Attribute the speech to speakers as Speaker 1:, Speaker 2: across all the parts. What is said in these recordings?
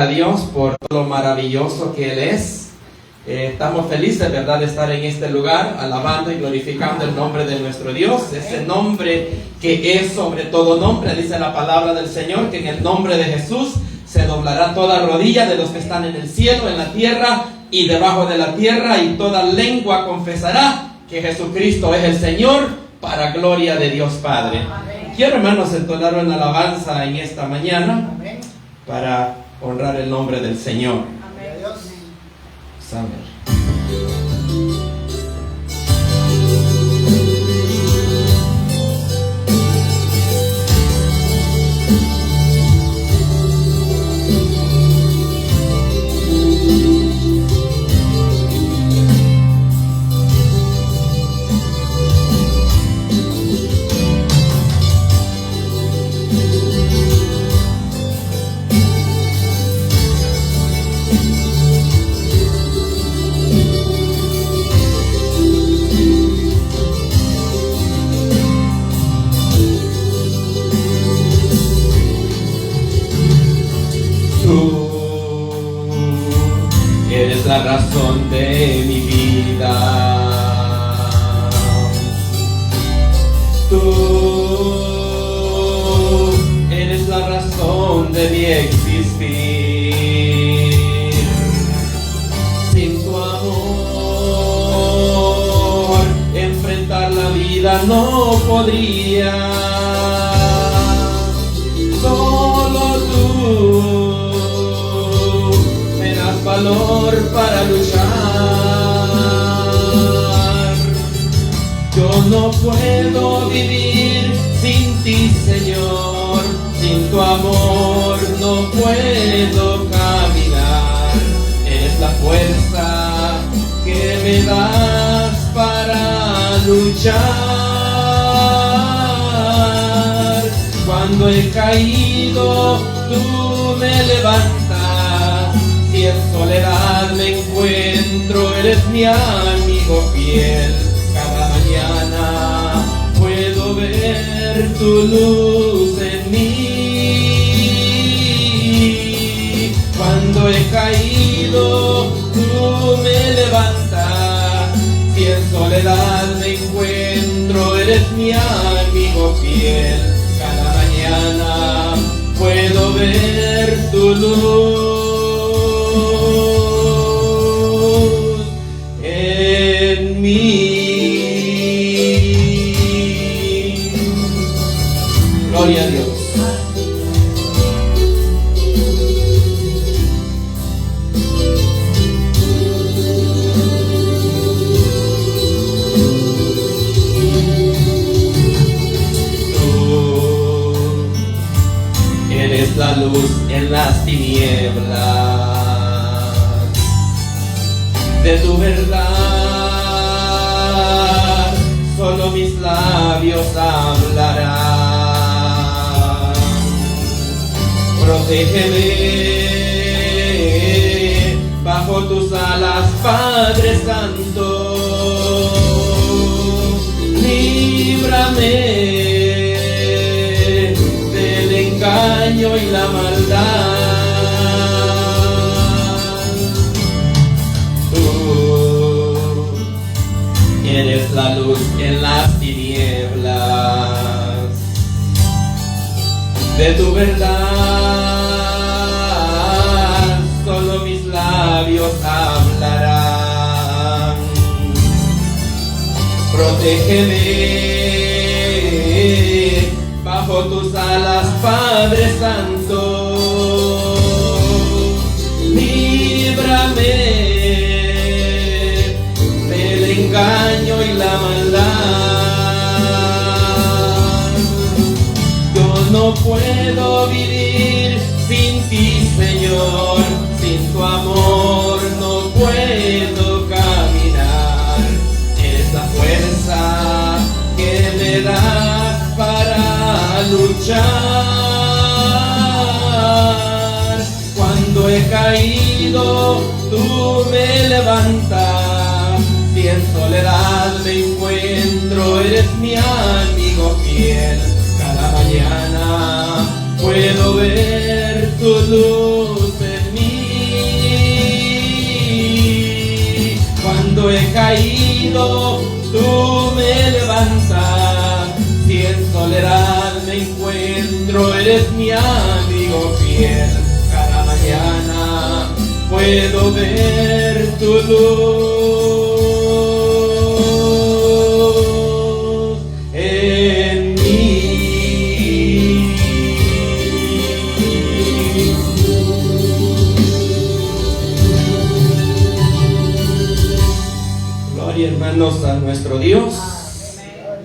Speaker 1: A Dios por lo maravilloso que Él es. Estamos felices, ¿verdad?, de estar en este lugar, alabando y glorificando el nombre de nuestro Dios, ese nombre que es sobre todo nombre. Dice la palabra del Señor que en el nombre de Jesús se doblará toda rodilla de los que están en el cielo, en la tierra y debajo de la tierra, y toda lengua confesará que Jesucristo es el Señor, para gloria de Dios Padre. Quiero, hermanos, entonar una alabanza en esta mañana para honrar el nombre del Señor.
Speaker 2: Amén.
Speaker 1: Amén. Eres la razón de mi vida. Tú eres la razón de mi existir. Sin tu amor, enfrentar la vida no podría. Solo tú valor para luchar. Yo no puedo vivir sin ti, Señor. Sin tu amor no puedo caminar. Eres la fuerza que me das para luchar. Cuando he caído, tú me levantas. Si en soledad me encuentro, eres mi amigo fiel. Cada mañana puedo ver tu luz en mí. Cuando he caído, tú me levantas. Si en soledad me encuentro, eres mi amigo fiel. Cada mañana puedo ver tu luz en mí. Gloria a Dios. Tú eres la luz en las tinieblas. De tu verdad solo mis labios hablarán. Protégeme bajo tus alas, Padre Santo. Líbrame del engaño y la maldad. Eres la luz en las tinieblas. De tu verdad solo mis labios hablarán. Protégeme bajo tus alas, Padre Santo. Líbrame engaño y la maldad. Yo no puedo vivir sin ti, Señor. Sin tu amor no puedo caminar. Eres la fuerza que me das para luchar. Cuando he caído, tú me levantas. Si en soledad me encuentro, eres mi amigo fiel. Cada mañana puedo ver tu luz en mí. encuentro, eres mi amigo fiel. Cada mañana puedo ver tu luz en mí. Gloria, hermanos, a nuestro Dios.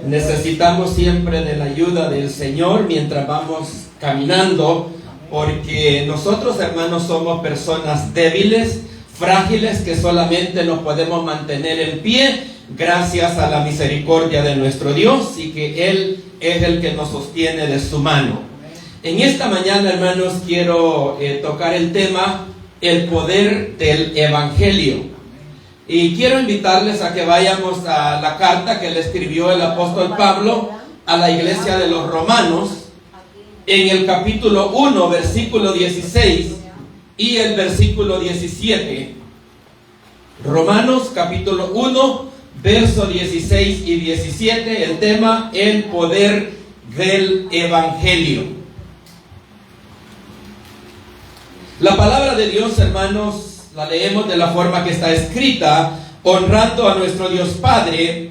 Speaker 1: Necesitamos siempre de la ayuda del Señor mientras vamos caminando, porque nosotros, hermanos, somos personas débiles, frágiles, que solamente nos podemos mantener en pie gracias a la misericordia de nuestro Dios, y que Él es el que nos sostiene de su mano. En esta mañana, hermanos, quiero tocar el tema, el poder del Evangelio. Y quiero invitarles a que vayamos a la carta que le escribió el apóstol Pablo a la iglesia de los Romanos, en el capítulo 1, versículo 16 y el versículo 17. Romanos capítulo 1, verso 16 y 17, el tema, el poder del Evangelio. La palabra de Dios, hermanos, la leemos de la forma que está escrita, honrando a nuestro Dios Padre,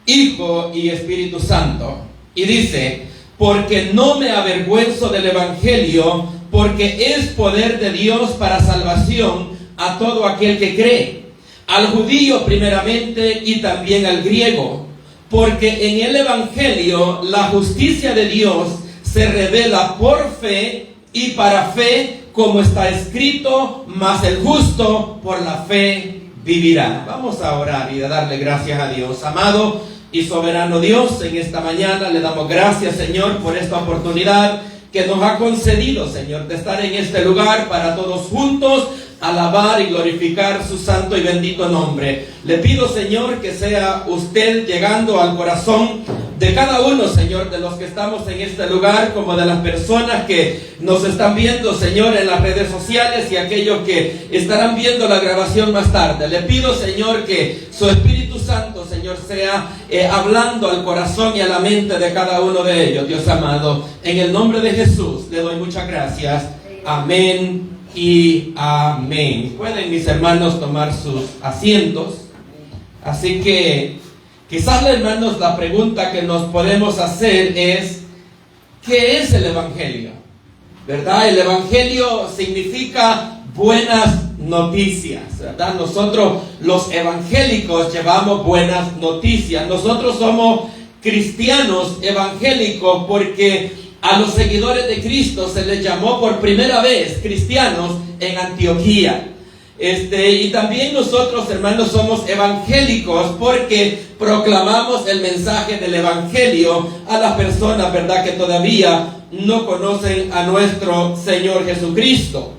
Speaker 1: Hijo y Espíritu Santo. Y dice: porque no me avergüenzo del Evangelio, porque es poder de Dios para salvación a todo aquel que cree, al judío primeramente y también al griego. Porque en el Evangelio la justicia de Dios se revela por fe y para fe, como está escrito: mas el justo por la fe vivirá. Vamos a orar y a darle gracias a Dios. Amado y soberano Dios, en esta mañana le damos gracias, Señor, por esta oportunidad que nos ha concedido, Señor, de estar en este lugar para todos juntos alabar y glorificar su santo y bendito nombre. Le pido, Señor, que sea usted llegando al corazón de cada uno, Señor, de los que estamos en este lugar, como de las personas que nos están viendo, Señor, en las redes sociales, y aquellos que estarán viendo la grabación más tarde. Le pido, Señor, que su Espíritu Santo, Señor, sea hablando al corazón y a la mente de cada uno de ellos. Dios amado, en el nombre de Jesús le doy muchas gracias. Amén y amén. Pueden, mis hermanos, tomar sus asientos. Así que quizás, hermanos, la pregunta que nos podemos hacer es: ¿qué es el Evangelio? ¿Verdad? El Evangelio significa buenas noticias, ¿verdad? Nosotros, los evangélicos, llevamos buenas noticias. Nosotros somos cristianos evangélicos porque a los seguidores de Cristo se les llamó por primera vez cristianos en Antioquía. Y también nosotros, hermanos, somos evangélicos porque proclamamos el mensaje del Evangelio a las personas, ¿verdad?, que todavía no conocen a nuestro Señor Jesucristo.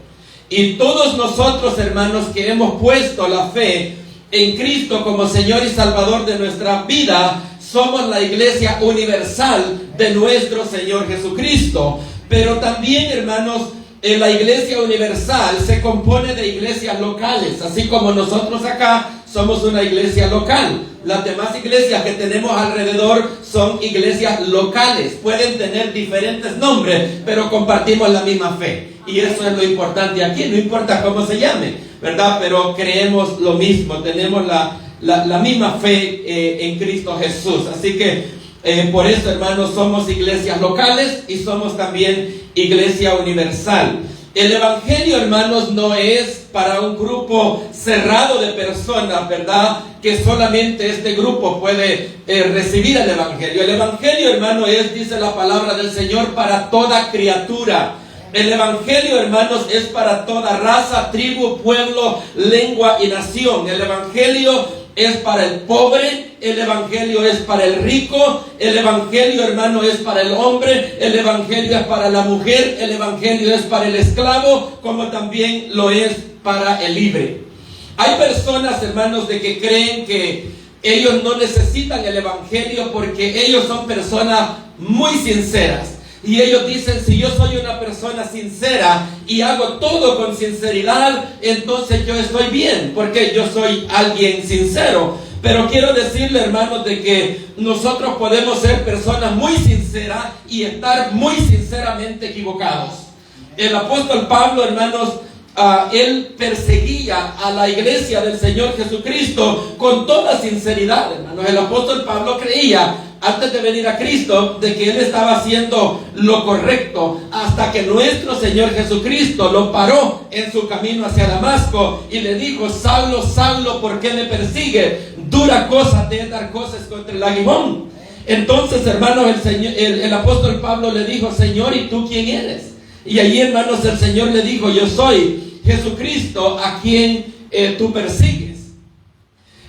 Speaker 1: Y todos nosotros, hermanos, que hemos puesto la fe en Cristo como Señor y Salvador de nuestra vida, somos la iglesia universal de nuestro Señor Jesucristo. Pero también, hermanos, la iglesia universal se compone de iglesias locales, así como nosotros acá somos una iglesia local. Las demás iglesias que tenemos alrededor son iglesias locales. Pueden tener diferentes nombres, pero compartimos la misma fe. Y eso es lo importante aquí, no importa cómo se llame, ¿verdad? Pero creemos lo mismo, tenemos la misma fe en Cristo Jesús. Así que por eso, hermanos, somos iglesias locales y somos también iglesia universal. El Evangelio, hermanos, no es para un grupo cerrado de personas, ¿verdad?, que solamente este grupo puede recibir el Evangelio. El Evangelio, hermano, es, dice la palabra del Señor, para toda criatura. El Evangelio, hermanos, es para toda raza, tribu, pueblo, lengua y nación. El Evangelio es para el pobre, el Evangelio es para el rico, el Evangelio, hermano, es para el hombre, el Evangelio es para la mujer, el Evangelio es para el esclavo, como también lo es para el libre. Hay personas, hermanos, de que creen que ellos no necesitan el Evangelio porque ellos son personas muy sinceras. Y ellos dicen: si yo soy una persona sincera y hago todo con sinceridad, entonces yo estoy bien, porque yo soy alguien sincero. Pero quiero decirle, hermanos, de que nosotros podemos ser personas muy sinceras y estar muy sinceramente equivocados. El apóstol Pablo, hermanos, él perseguía a la iglesia del Señor Jesucristo con toda sinceridad, hermanos. El apóstol Pablo creía, antes de venir a Cristo, de que él estaba haciendo lo correcto, hasta que nuestro Señor Jesucristo lo paró en su camino hacia Damasco y le dijo: Saulo, Saulo, ¿por qué me persigue? Dura cosa te es dar cosas contra el aguijón. Entonces, hermanos, el apóstol Pablo le dijo: Señor, ¿y tú quién eres? Y allí, hermanos, el Señor le dijo: yo soy Jesucristo a quien tú persigues.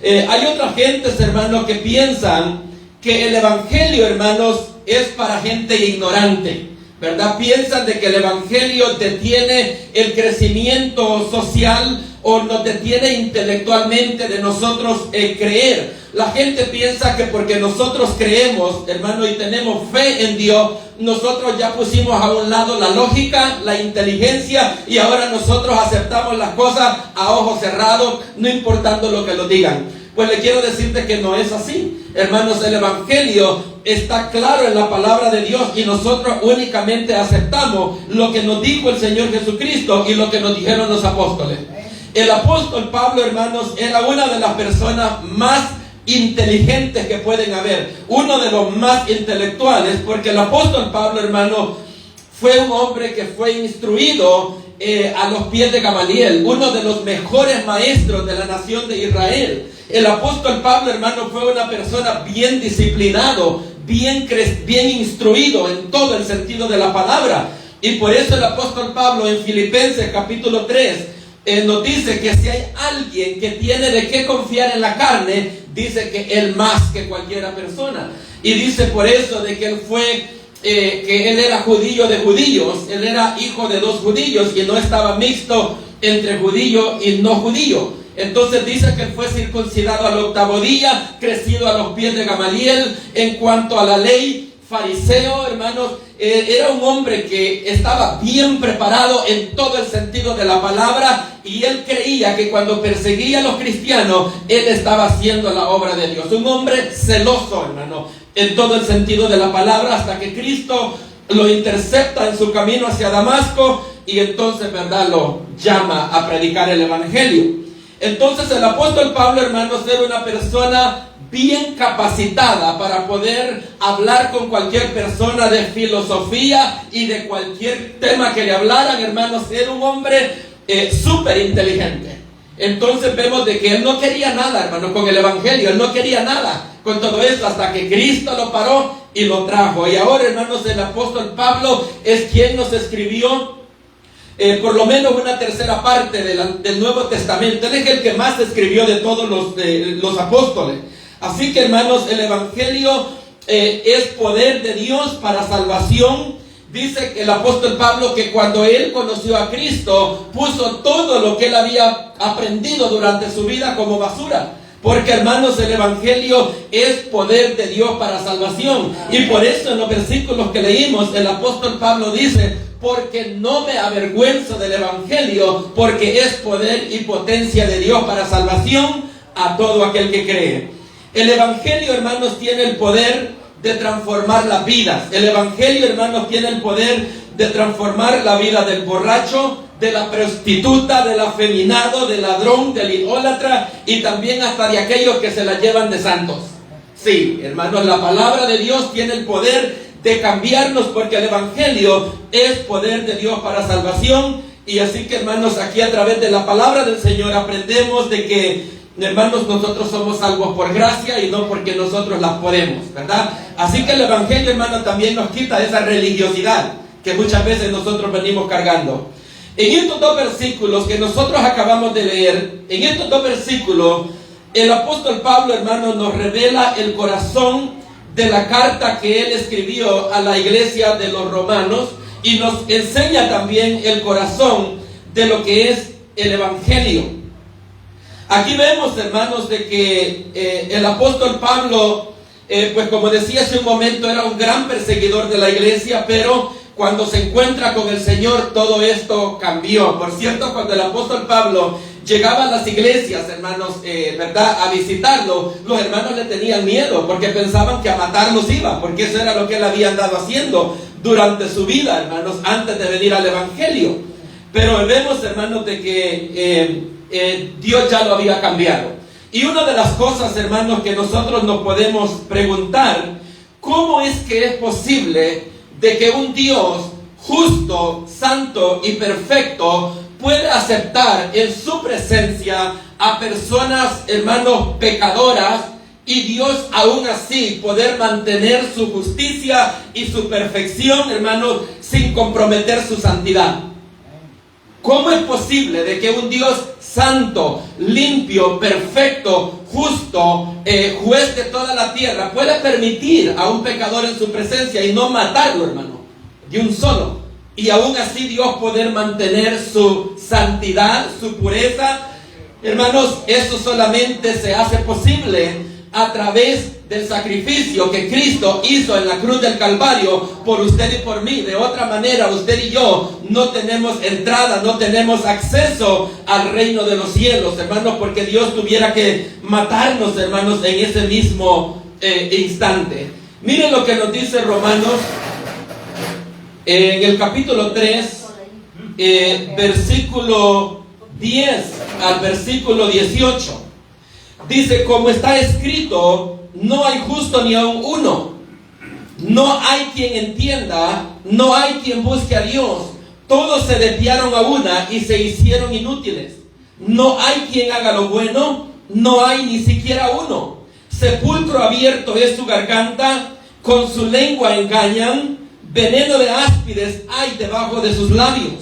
Speaker 1: Hay otras gentes, hermanos, que piensan que el evangelio, hermanos, es para gente ignorante, ¿verdad? Piensan de que el evangelio detiene el crecimiento social o nos detiene intelectualmente de nosotros creer. La gente piensa que porque nosotros creemos, hermano, y tenemos fe en Dios, nosotros ya pusimos a un lado la lógica, la inteligencia, y ahora nosotros aceptamos las cosas a ojos cerrados, no importando lo que lo digan. Pues le quiero decirte que no es así. Hermanos, el evangelio está claro en la palabra de Dios y nosotros únicamente aceptamos lo que nos dijo el Señor Jesucristo y lo que nos dijeron los apóstoles. El apóstol Pablo, hermanos, era una de las personas más inteligentes que pueden haber, uno de los más intelectuales, porque el apóstol Pablo, hermano, fue un hombre que fue instruido a los pies de Gamaliel, uno de los mejores maestros de la nación de Israel. El apóstol Pablo, hermano, fue una persona bien disciplinado, bien instruido en todo el sentido de la palabra. Y por eso el apóstol Pablo en Filipenses capítulo 3 nos dice que si hay alguien que tiene de qué confiar en la carne, dice que él más que cualquier persona. Y dice por eso de que él fue, que él era judío de judíos, él era hijo de dos judíos y no estaba mixto entre judío y no judío. Entonces dice que él fue circuncidado al 8º día, crecido a los pies de Gamaliel. En cuanto a la ley, fariseo, hermanos, era un hombre que estaba bien preparado en todo el sentido de la palabra, y él creía que cuando perseguía a los cristianos, él estaba haciendo la obra de Dios. Un hombre celoso, hermano, en todo el sentido de la palabra, hasta que Cristo lo intercepta en su camino hacia Damasco, y entonces, ¿verdad?, lo llama a predicar el evangelio. Entonces el apóstol Pablo, hermanos, era una persona bien capacitada para poder hablar con cualquier persona de filosofía y de cualquier tema que le hablaran, hermanos. Era un hombre súper inteligente. Entonces vemos de que él no quería nada, hermano, con el evangelio. Él no quería nada con todo esto hasta que Cristo lo paró y lo trajo. Y ahora, hermanos, el apóstol Pablo es quien nos escribió por lo menos una tercera parte del Nuevo Testamento. Él es el que más escribió de todos los apóstoles. Así que, hermanos, el evangelio es poder de Dios para salvación. Dice el apóstol Pablo que cuando él conoció a Cristo, puso todo lo que él había aprendido durante su vida como basura. Porque, hermanos, el evangelio es poder de Dios para salvación. Y por eso en los versículos que leímos, el apóstol Pablo dice: porque no me avergüenzo del evangelio, porque es poder y potencia de Dios para salvación a todo aquel que cree. El evangelio, hermanos, tiene el poder de transformar las vidas. El evangelio, hermanos, tiene el poder de transformar la vida del borracho, de la prostituta, del afeminado, del ladrón, del idólatra y también hasta de aquellos que se la llevan de santos. Sí, hermanos, la palabra de Dios tiene el poder de cambiarnos, porque el evangelio es poder de Dios para salvación. Y así que, hermanos, aquí a través de la palabra del Señor aprendemos de que, hermanos, nosotros somos salvos por gracia y no porque nosotros las podemos, ¿verdad? Así que el evangelio, hermanos, también nos quita esa religiosidad que muchas veces nosotros venimos cargando. En estos dos versículos que nosotros acabamos de leer, en estos dos versículos, el apóstol Pablo, hermanos, nos revela el corazón de la carta que él escribió a la iglesia de los romanos, y nos enseña también el corazón de lo que es el evangelio. Aquí vemos, hermanos, de que el apóstol Pablo, pues como decía hace un momento, era un gran perseguidor de la iglesia, pero cuando se encuentra con el Señor, todo esto cambió. Por cierto, cuando el apóstol Pablo llegaba a las iglesias, hermanos, ¿verdad?, a visitarlo, los hermanos le tenían miedo porque pensaban que a matarlos iba, porque eso era lo que él había andado haciendo durante su vida, hermanos, antes de venir al evangelio. Pero vemos, hermanos, de que Dios ya lo había cambiado. Y una de las cosas, hermanos, que nosotros nos podemos preguntar, ¿cómo es que es posible de que un Dios justo, santo y perfecto puede aceptar en su presencia a personas, hermanos, pecadoras, y Dios aún así poder mantener su justicia y su perfección, hermanos, sin comprometer su santidad? ¿Cómo es posible de que un Dios santo, limpio, perfecto, justo, juez de toda la tierra, pueda permitir a un pecador en su presencia y no matarlo, hermano, de un solo? Y aún así Dios poder mantener su santidad, su pureza. Hermanos, eso solamente se hace posible a través del sacrificio que Cristo hizo en la cruz del Calvario por usted y por mí. De otra manera, usted y yo no tenemos entrada, no tenemos acceso al reino de los cielos, hermanos, porque Dios tuviera que matarnos, hermanos, en ese mismo instante. Miren lo que nos dice Romanos en el capítulo 3, versículo 10 al versículo 18. Dice, como está escrito, no hay justo ni aun uno. No hay quien entienda, no hay quien busque a Dios. Todos se desviaron a una y se hicieron inútiles. No hay quien haga lo bueno, no hay ni siquiera uno. Sepulcro abierto es su garganta, con su lengua engañan, veneno de áspides hay debajo de sus labios.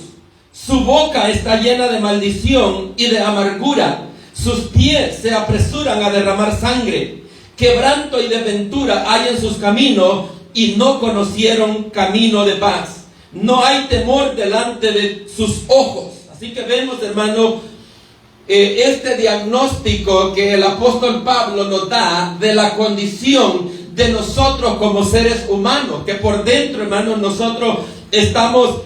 Speaker 1: Su boca está llena de maldición y de amargura. Sus pies se apresuran a derramar sangre. Quebranto y desventura hay en sus caminos, y no conocieron camino de paz. No hay temor delante de sus ojos. Así que vemos, hermano, este diagnóstico que el apóstol Pablo nos da de la condición de nosotros como seres humanos, que por dentro, hermanos, nosotros estamos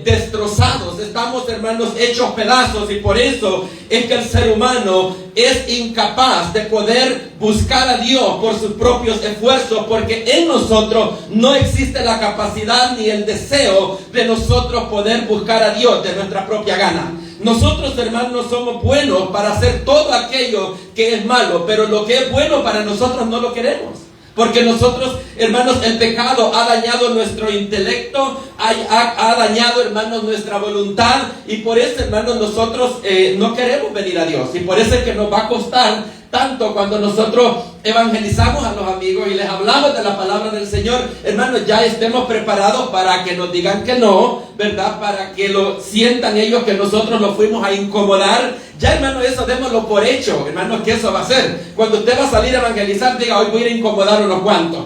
Speaker 1: destrozados, estamos, hermanos, hechos pedazos, y por eso es que el ser humano es incapaz de poder buscar a Dios por sus propios esfuerzos, porque en nosotros no existe la capacidad ni el deseo de nosotros poder buscar a Dios de nuestra propia gana. Nosotros, hermanos, somos buenos para hacer todo aquello que es malo, pero lo que es bueno para nosotros no lo queremos. Porque nosotros, hermanos, el pecado ha dañado nuestro intelecto, ha dañado, hermanos, nuestra voluntad, y por eso, hermanos, nosotros no queremos venir a Dios, y por eso es que nos va a costar tanto cuando nosotros evangelizamos a los amigos y les hablamos de la palabra del Señor. Hermanos, ya estemos preparados para que nos digan que no, ¿verdad? Para que lo sientan ellos que nosotros los fuimos a incomodar. Ya, hermano, eso démoslo por hecho, hermanos, que eso va a ser. Cuando usted va a salir a evangelizar, diga, hoy voy a ir a incomodar unos cuantos.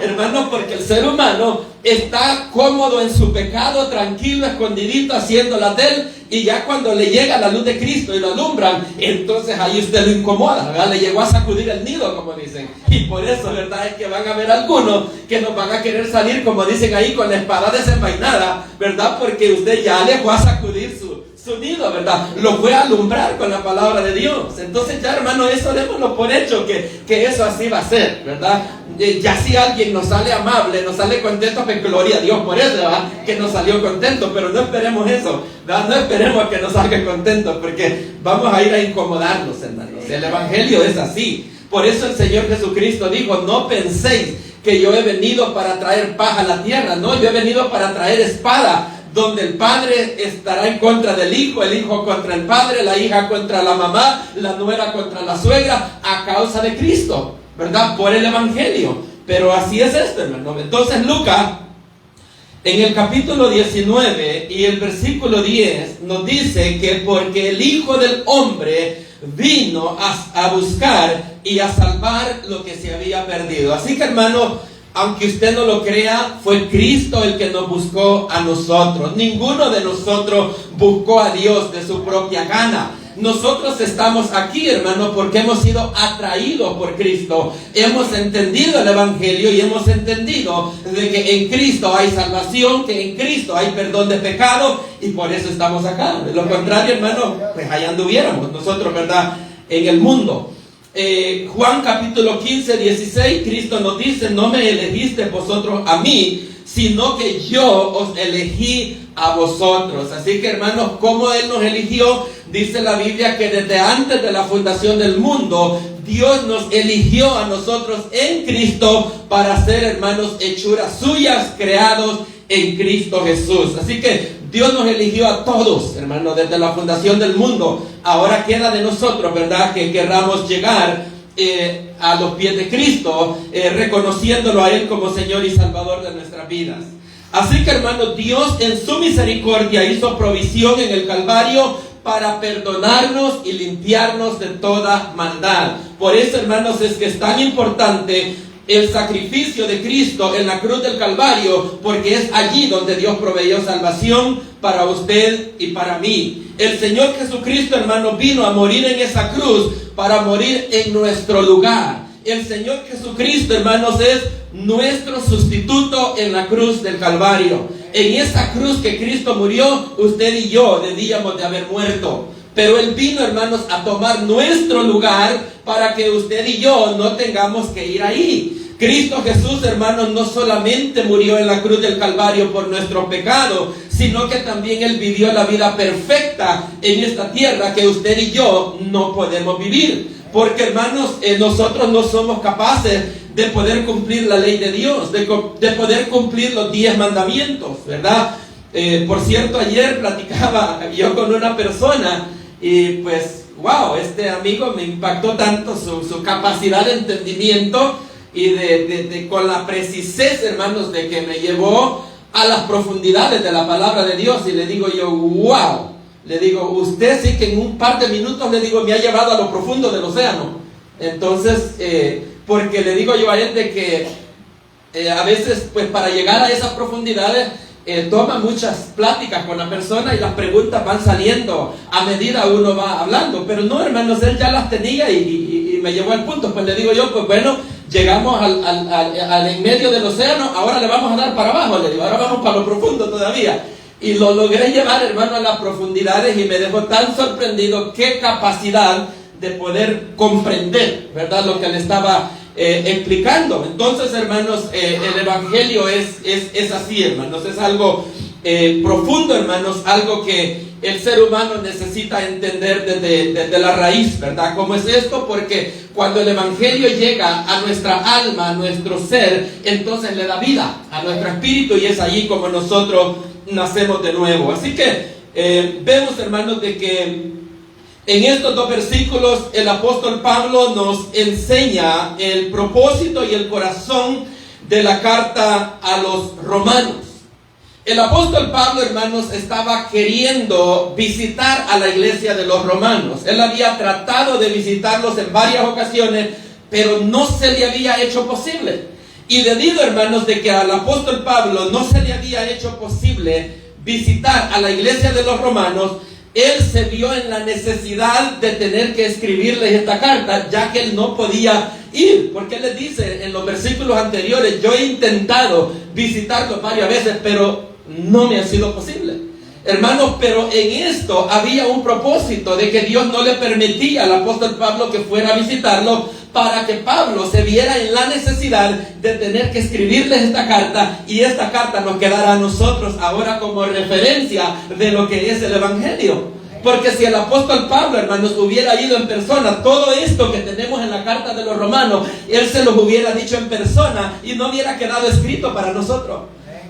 Speaker 1: Hermanos, porque el ser humano está cómodo en su pecado, tranquilo, escondidito, haciendo la de él, y ya cuando le llega la luz de Cristo y lo alumbran, entonces ahí usted lo incomoda, ¿verdad? Le llegó a sacudir el nido, como dicen. Y por eso, ¿verdad?, es que van a haber algunos que nos van a querer salir, como dicen ahí, con la espada desenvainada, ¿verdad? Porque usted ya le fue a sacudir su nido, ¿verdad? Lo fue a alumbrar con la palabra de Dios. Entonces ya, hermano, eso démoslo por hecho, que eso así va a ser, ¿verdad? Ya si alguien nos sale amable, nos sale contento, pues gloria a Dios por eso, ¿verdad? Que nos salió contento, pero no esperemos eso, ¿verdad? No esperemos que nos salga contento, porque vamos a ir a incomodarnos, hermanos. El evangelio es así. Por eso el Señor Jesucristo dijo, no penséis que yo he venido para traer paz a la tierra. No, yo he venido para traer espada, donde el padre estará en contra del hijo, el hijo contra el padre, la hija contra la mamá, la nuera contra la suegra, a causa de Cristo, ¿verdad? Por el evangelio. Pero así es esto, hermano. Entonces Lucas, en el capítulo 19 y el versículo 10, nos dice que porque el Hijo del Hombre vino a buscar y a salvar lo que se había perdido. Así que, hermano, aunque usted no lo crea, fue Cristo el que nos buscó a nosotros. Ninguno de nosotros buscó a Dios de su propia gana. nosotros estamos aquí, hermano, porque hemos sido atraídos por Cristo. Hemos entendido el Evangelio y hemos entendido de que en Cristo hay salvación, que en Cristo hay perdón de pecado, y por eso estamos acá. De lo contrario, hermano, pues allá anduviéramos nosotros, ¿verdad?, en el mundo. Juan capítulo 15, 16, Cristo nos dice: no me elegiste vosotros a mí, sino que yo os elegí a vosotros. Así que, hermanos, como Él nos eligió, dice la Biblia que desde antes de la fundación del mundo, Dios nos eligió a nosotros en Cristo para ser, hermanos, hechuras suyas, creados en Cristo Jesús. Así que Dios nos eligió a todos, hermanos, desde la fundación del mundo. Ahora queda de nosotros, ¿verdad?, que querramos llegar a los pies de Cristo, reconociéndolo a Él como Señor y Salvador de nuestras vidas. Así que, hermanos, Dios en su misericordia hizo provisión en el Calvario para perdonarnos y limpiarnos de toda maldad. Por eso, hermanos, es que es tan importante el sacrificio de Cristo en la cruz del Calvario, porque es allí donde Dios proveyó salvación para usted y para mí. El Señor Jesucristo, hermano, vino a morir en esa cruz para morir en nuestro lugar. El Señor Jesucristo, hermanos, es nuestro sustituto en la cruz del Calvario. En esa cruz que Cristo murió, usted y yo debíamos de haber muerto. Pero Él vino, hermanos, a tomar nuestro lugar para que usted y yo no tengamos que ir ahí. Cristo Jesús, hermanos, no solamente murió en la cruz del Calvario por nuestro pecado, sino que también Él vivió la vida perfecta en esta tierra que usted y yo no podemos vivir. Porque, hermanos, nosotros no somos capaces de poder cumplir la ley de Dios, de poder cumplir los 10 mandamientos, ¿verdad? Por cierto, ayer platicaba yo con una persona y pues, wow, este amigo me impactó tanto su capacidad de entendimiento y con la precisez, hermanos, de que me llevó a las profundidades de la palabra de Dios. Y le digo yo, wow, le digo, usted sí que en un par de minutos, le digo, me ha llevado a lo profundo del océano. Entonces, porque le digo yo a él de que a veces, pues para llegar a esas profundidades, toma muchas pláticas con la persona y las preguntas van saliendo a medida uno va hablando. Pero no, hermanos, él ya las tenía y me llevó al punto. Pues le digo yo, pues bueno, llegamos al en medio del océano, ahora le vamos a dar para abajo, le digo, ahora vamos para lo profundo todavía. Y lo logré llevar, hermano, a las profundidades y me dejó tan sorprendido qué capacidad de poder comprender, ¿verdad?, lo que le estaba explicando. Entonces, hermanos, el Evangelio es así, hermanos, es algo profundo, hermanos, algo que el ser humano necesita entender desde la raíz, ¿verdad? ¿Cómo es esto? Porque cuando el Evangelio llega a nuestra alma, a nuestro ser, entonces le da vida a nuestro espíritu y es allí como nosotros nacemos de nuevo. Así que vemos, hermanos, de que en estos 2 versículos el apóstol Pablo nos enseña el propósito y el corazón de la carta a los romanos. El apóstol Pablo, hermanos, estaba queriendo visitar a la iglesia de los romanos. Él había tratado de visitarlos en varias ocasiones, pero no se le había hecho posible. Y debido, hermanos, de que al apóstol Pablo no se le había hecho posible visitar a la iglesia de los romanos, él se vio en la necesidad de tener que escribirles esta carta, ya que él no podía ir. Porque él les dice en los versículos anteriores, yo he intentado visitarlos varias veces, pero no me ha sido posible. Hermanos, pero en esto había un propósito de que Dios no le permitía al apóstol Pablo que fuera a visitarlo, para que Pablo se viera en la necesidad de tener que escribirles esta carta, y esta carta nos quedará a nosotros ahora como referencia de lo que es el Evangelio. Porque si el apóstol Pablo, hermanos, hubiera ido en persona, todo esto que tenemos en la carta de los romanos, él se los hubiera dicho en persona y no hubiera quedado escrito para nosotros.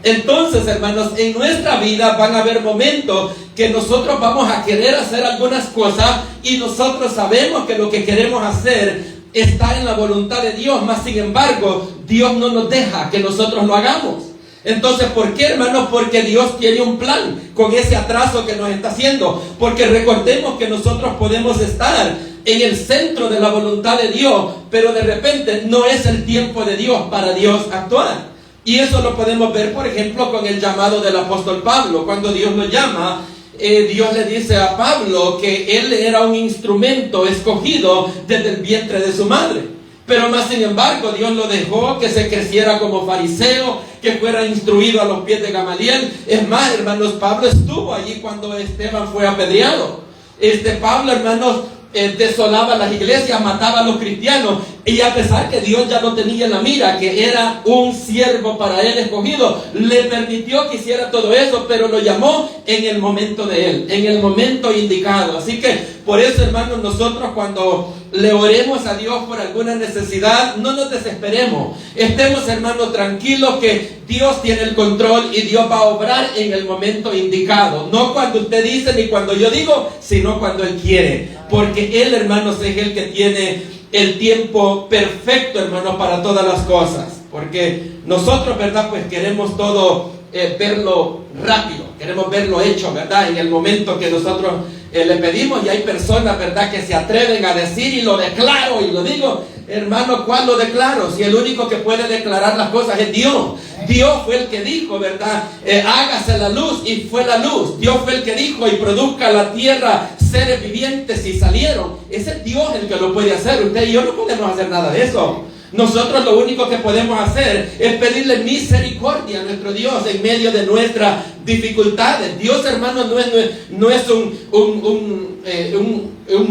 Speaker 1: Entonces, hermanos, en nuestra vida van a haber momentos que nosotros vamos a querer hacer algunas cosas y nosotros sabemos que lo que queremos hacer está en la voluntad de Dios, mas sin embargo, Dios no nos deja que nosotros lo hagamos. Entonces, ¿por qué, hermanos? Porque Dios tiene un plan con ese atraso que nos está haciendo. Porque recordemos que nosotros podemos estar en el centro de la voluntad de Dios, pero de repente no es el tiempo de Dios para Dios actuar. Y eso lo podemos ver, por ejemplo, con el llamado del apóstol Pablo. Cuando Dios lo llama, Dios le dice a Pablo que él era un instrumento escogido desde el vientre de su madre. Pero más sin embargo, Dios lo dejó que se creciera como fariseo, que fuera instruido a los pies de Gamaliel. Es más, hermanos, Pablo estuvo allí cuando Esteban fue apedreado. Pablo, hermanos, desolaba las iglesias, mataba a los cristianos, y a pesar que Dios ya lo tenía en la mira, que era un siervo para él escogido, le permitió que hiciera todo eso, pero lo llamó en el momento de él, en el momento indicado. Así que por eso, hermanos, nosotros cuando le oremos a Dios por alguna necesidad, no nos desesperemos. Estemos, hermanos, tranquilos que Dios tiene el control y Dios va a obrar en el momento indicado. No cuando usted dice ni cuando yo digo, sino cuando Él quiere. Porque Él, hermanos, es el que tiene el tiempo perfecto, hermanos, para todas las cosas. Porque nosotros, ¿verdad? Pues queremos todo verlo rápido. Queremos verlo hecho, ¿verdad? En el momento que nosotros le pedimos, y hay personas, ¿verdad?, que se atreven a decir y lo declaro y lo digo. Hermano, ¿cuál lo declaro? Si el único que puede declarar las cosas es Dios. Dios fue el que dijo, ¿verdad? Hágase la luz, y fue la luz. Dios fue el que dijo y produzca la tierra seres vivientes, y salieron. Ese es Dios el que lo puede hacer. Usted y yo no podemos hacer nada de eso. Nosotros lo único que podemos hacer es pedirle misericordia a nuestro Dios en medio de nuestras dificultades. Dios, hermano, no es un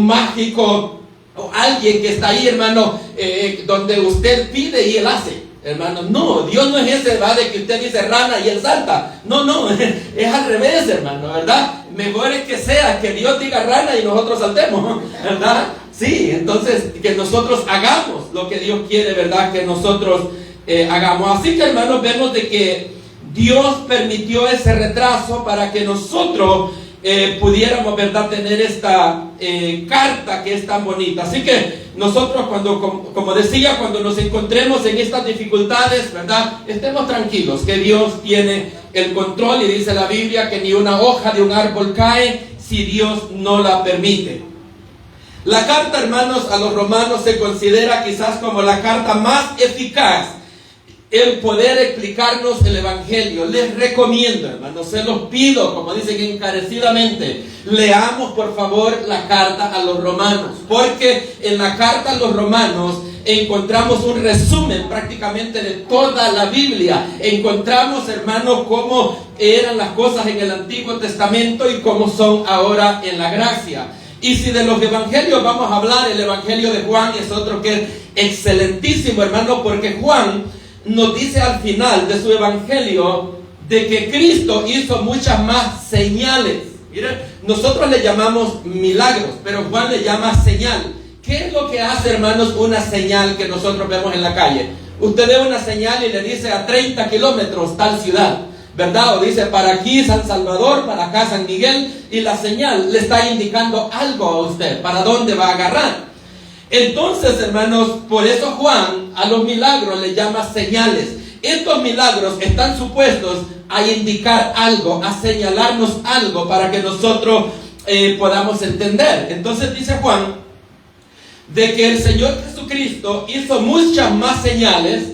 Speaker 1: mágico o alguien que está ahí, hermano, donde usted pide y Él hace. Hermano, no, Dios no es ese, ¿va?, de que usted dice rana y Él salta. No, es al revés, hermano, ¿verdad? Mejor es que sea que Dios diga rana y nosotros saltemos, ¿verdad? Sí, entonces que nosotros hagamos lo que Dios quiere, ¿verdad?, que nosotros hagamos. Así que, hermanos, vemos de que Dios permitió ese retraso para que nosotros pudiéramos, ¿verdad?, tener esta carta que es tan bonita. Así que nosotros como decía, cuando nos encontremos en estas dificultades, ¿verdad?, estemos tranquilos, que Dios tiene el control, y dice la Biblia que ni una hoja de un árbol cae si Dios no la permite. La carta, hermanos, a los romanos se considera quizás como la carta más eficaz en poder explicarnos el Evangelio. Les recomiendo, hermanos, se los pido, como dicen, encarecidamente, leamos por favor la carta a los romanos, porque en la carta a los romanos encontramos un resumen prácticamente de toda la Biblia. Encontramos, hermanos, cómo eran las cosas en el Antiguo Testamento y cómo son ahora en la gracia. Y si de los evangelios vamos a hablar, el evangelio de Juan es otro que es excelentísimo, hermano, porque Juan nos dice al final de su evangelio de que Cristo hizo muchas más señales. Miren, nosotros le llamamos milagros, pero Juan le llama señal. ¿Qué es lo que hace, hermanos, una señal que nosotros vemos en la calle? Usted ve una señal y le dice a 30 kilómetros tal ciudad, ¿verdad? O dice para aquí San Salvador, para acá San Miguel, y la señal le está indicando algo a usted, para dónde va a agarrar. Entonces, hermanos, por eso Juan a los milagros le llama señales. Estos milagros están supuestos a indicar algo, a señalarnos algo para que nosotros podamos entender. Entonces dice Juan de que el Señor Jesucristo hizo muchas más señales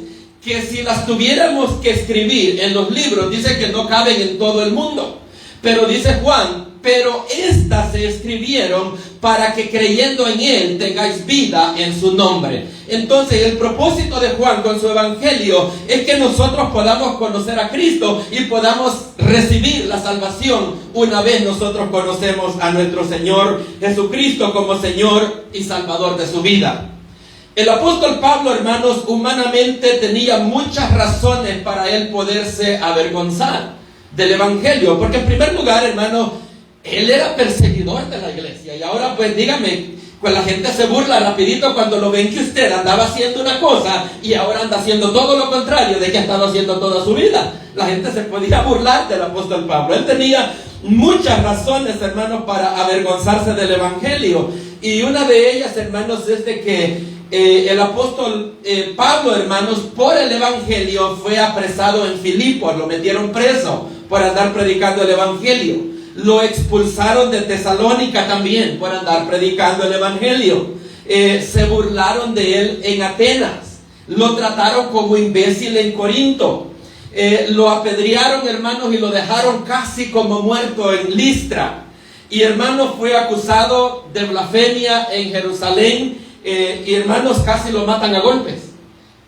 Speaker 1: que si las tuviéramos que escribir en los libros, dice que no caben en todo el mundo. Pero dice Juan, pero estas se escribieron para que creyendo en Él tengáis vida en su nombre. Entonces el propósito de Juan con su evangelio es que nosotros podamos conocer a Cristo y podamos recibir la salvación una vez nosotros conocemos a nuestro Señor Jesucristo como Señor y Salvador de su vida. El apóstol Pablo, hermanos, humanamente tenía muchas razones para él poderse avergonzar del evangelio, porque en primer lugar, hermano, él era perseguidor de la iglesia, y ahora pues dígame, pues la gente se burla rapidito cuando lo ven que usted andaba haciendo una cosa y ahora anda haciendo todo lo contrario de que ha estado haciendo toda su vida. La gente se podía burlar del apóstol Pablo. Él tenía muchas razones, hermanos, para avergonzarse del evangelio, y una de ellas, hermanos, es de que el apóstol Pablo, hermanos, por el evangelio fue apresado en Filipos, lo metieron preso por andar predicando el evangelio. Lo expulsaron de Tesalónica también por andar predicando el evangelio. Se burlaron de él en Atenas. Lo trataron como imbécil en Corinto. Lo apedrearon, hermanos, y lo dejaron casi como muerto en Listra. y hermano fue acusado de blasfemia en Jerusalén, y hermanos casi lo matan a golpes.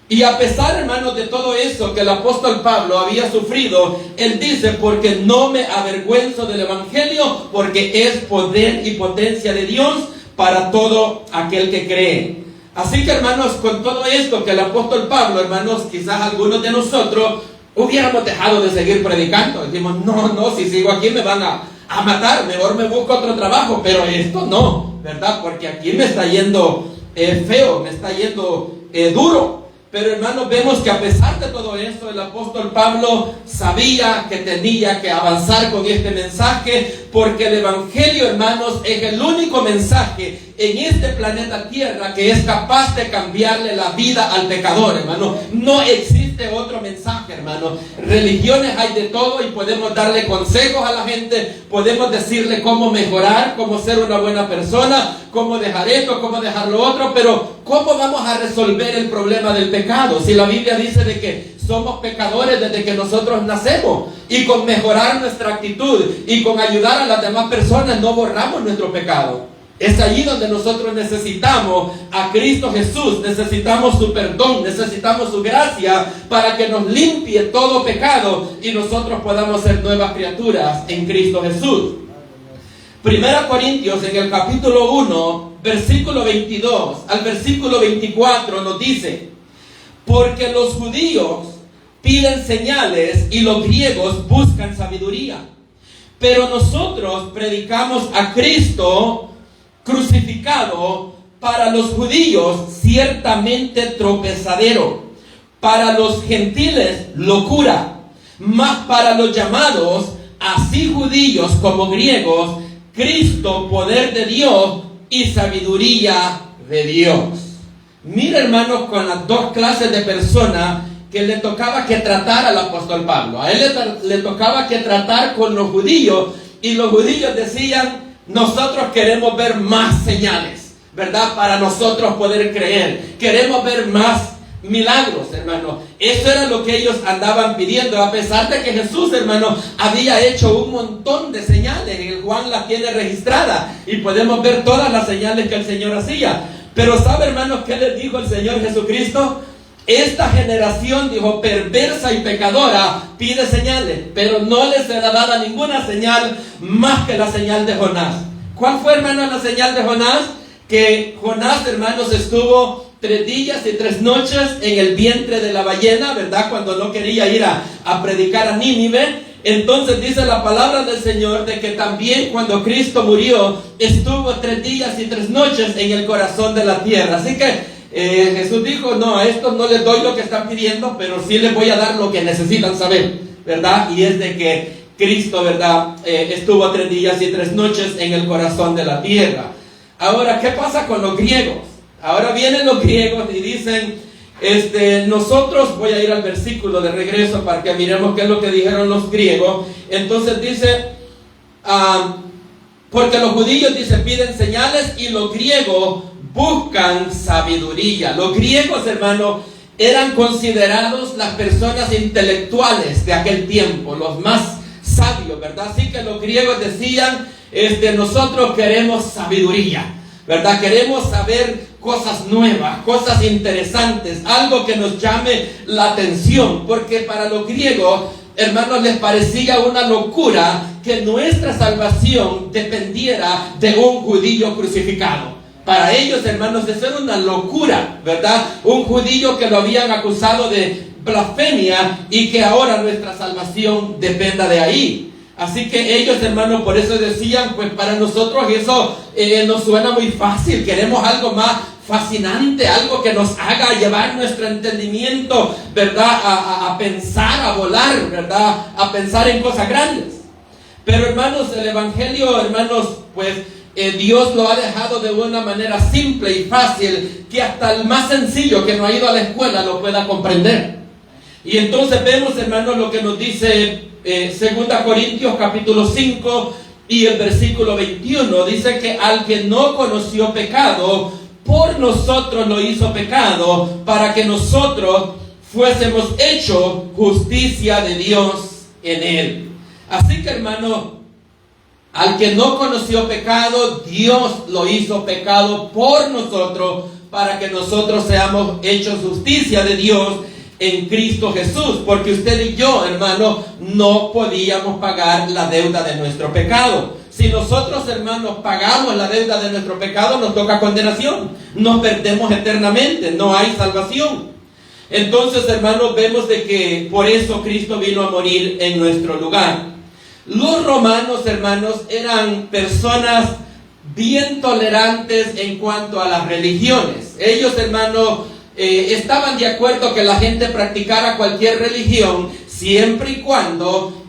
Speaker 1: Y a pesar, hermanos, de todo eso que el apóstol Pablo había sufrido, él dice: porque no me avergüenzo del evangelio, porque es poder y potencia de Dios para todo aquel que cree. Así que, hermanos, con todo esto que el apóstol Pablo, hermanos, quizás algunos de nosotros hubiéramos dejado de seguir predicando. Decimos: no, si sigo aquí me van a matar, mejor me busco otro trabajo. Pero esto no, ¿verdad? Porque aquí me está yendo feo, me está yendo duro. Pero, hermanos, vemos que a pesar de todo esto, el apóstol Pablo sabía que tenía que avanzar con este mensaje, porque el evangelio, hermanos, es el único mensaje en este planeta Tierra que es capaz de cambiarle la vida al pecador, hermano. No existe otro mensaje, hermano. Religiones hay de todo y podemos darle consejos a la gente, podemos decirle cómo mejorar, cómo ser una buena persona, cómo dejar esto, cómo dejar lo otro, pero ¿cómo vamos a resolver el problema del pecado? Si la Biblia dice de que somos pecadores desde que nosotros nacemos, y con mejorar nuestra actitud y con ayudar a las demás personas no borramos nuestro pecado. Es allí donde nosotros necesitamos a Cristo Jesús, necesitamos su perdón, necesitamos su gracia para que nos limpie todo pecado y nosotros podamos ser nuevas criaturas en Cristo Jesús. Primera Corintios, en el capítulo 1, versículo 22 al versículo 24 nos dice: porque los judíos piden señales y los griegos buscan sabiduría, pero nosotros predicamos a Cristo crucificado, para los judíos ciertamente tropezadero, para los gentiles locura, mas para los llamados, así judíos como griegos, Cristo poder de Dios y sabiduría de Dios. Mira, hermanos, con las dos clases de personas que le tocaba que tratar al apóstol Pablo. A él le tocaba que tratar con los judíos, y los judíos decían: nosotros queremos ver más señales, ¿verdad? Para nosotros poder creer. Queremos ver más milagros, hermano. Eso era lo que ellos andaban pidiendo, a pesar de que Jesús, hermano, había hecho un montón de señales. El Juan las tiene registradas y podemos ver todas las señales que el Señor hacía. Pero ¿sabe, hermanos, qué les dijo el Señor Jesucristo? Esta generación, dijo, perversa y pecadora, pide señales, pero no les será dada ninguna señal más que la señal de Jonás. ¿Cuál fue, hermano, la señal de Jonás? Que Jonás, hermanos, estuvo 3 días y 3 noches en el vientre de la ballena, ¿verdad? Cuando no quería ir a predicar a Nínive. Entonces dice la palabra del Señor de que también cuando Cristo murió, estuvo 3 días y 3 noches en el corazón de la tierra. Así que Jesús dijo: no, a estos no les doy lo que están pidiendo, pero sí les voy a dar lo que necesitan saber, ¿verdad? Y es de que Cristo, ¿verdad? Estuvo 3 días y 3 noches en el corazón de la tierra. Ahora, ¿qué pasa con los griegos? Ahora vienen los griegos y dicen, nosotros, voy a ir al versículo de regreso para que miremos qué es lo que dijeron los griegos. Entonces dice, porque los judíos, dice, piden señales y los griegos buscan sabiduría. Los griegos, hermanos, eran considerados las personas intelectuales de aquel tiempo, los más sabios, ¿verdad? Así que los griegos decían, nosotros queremos sabiduría, ¿verdad? Queremos saber cosas nuevas, cosas interesantes, algo que nos llame la atención, porque para los griegos, hermanos, les parecía una locura que nuestra salvación dependiera de un judío crucificado. Para ellos, hermanos, eso era una locura, ¿verdad? Un judío que lo habían acusado de blasfemia y que ahora nuestra salvación dependa de ahí. Así que ellos, hermanos, por eso decían, pues para nosotros eso nos suena muy fácil. Queremos algo más fascinante, algo que nos haga llevar nuestro entendimiento, ¿verdad? A pensar, a volar, ¿verdad? A pensar en cosas grandes. Pero, hermanos, el evangelio, hermanos, pues Dios lo ha dejado de una manera simple y fácil que hasta el más sencillo que no ha ido a la escuela lo pueda comprender. Y entonces vemos, hermanos, lo que nos dice 2 Corintios capítulo 5 y el versículo 21. Dice que al que no conoció pecado, por nosotros lo hizo pecado, para que nosotros fuésemos hechos justicia de Dios en él. Así que, hermano, Al que no conoció pecado, Dios lo hizo pecado por nosotros, para que nosotros seamos hechos justicia de Dios en Cristo Jesús. Porque usted y yo, hermano, no podíamos pagar la deuda de nuestro pecado. Si nosotros, hermanos, pagamos la deuda de nuestro pecado, nos toca condenación. Nos perdemos eternamente, no hay salvación. Entonces, hermanos, vemos de que por eso Cristo vino a morir en nuestro lugar. Los romanos, hermanos, eran personas bien tolerantes en cuanto a las religiones. Ellos, hermanos, estaban de acuerdo que la gente practicara cualquier religión siempre y cuando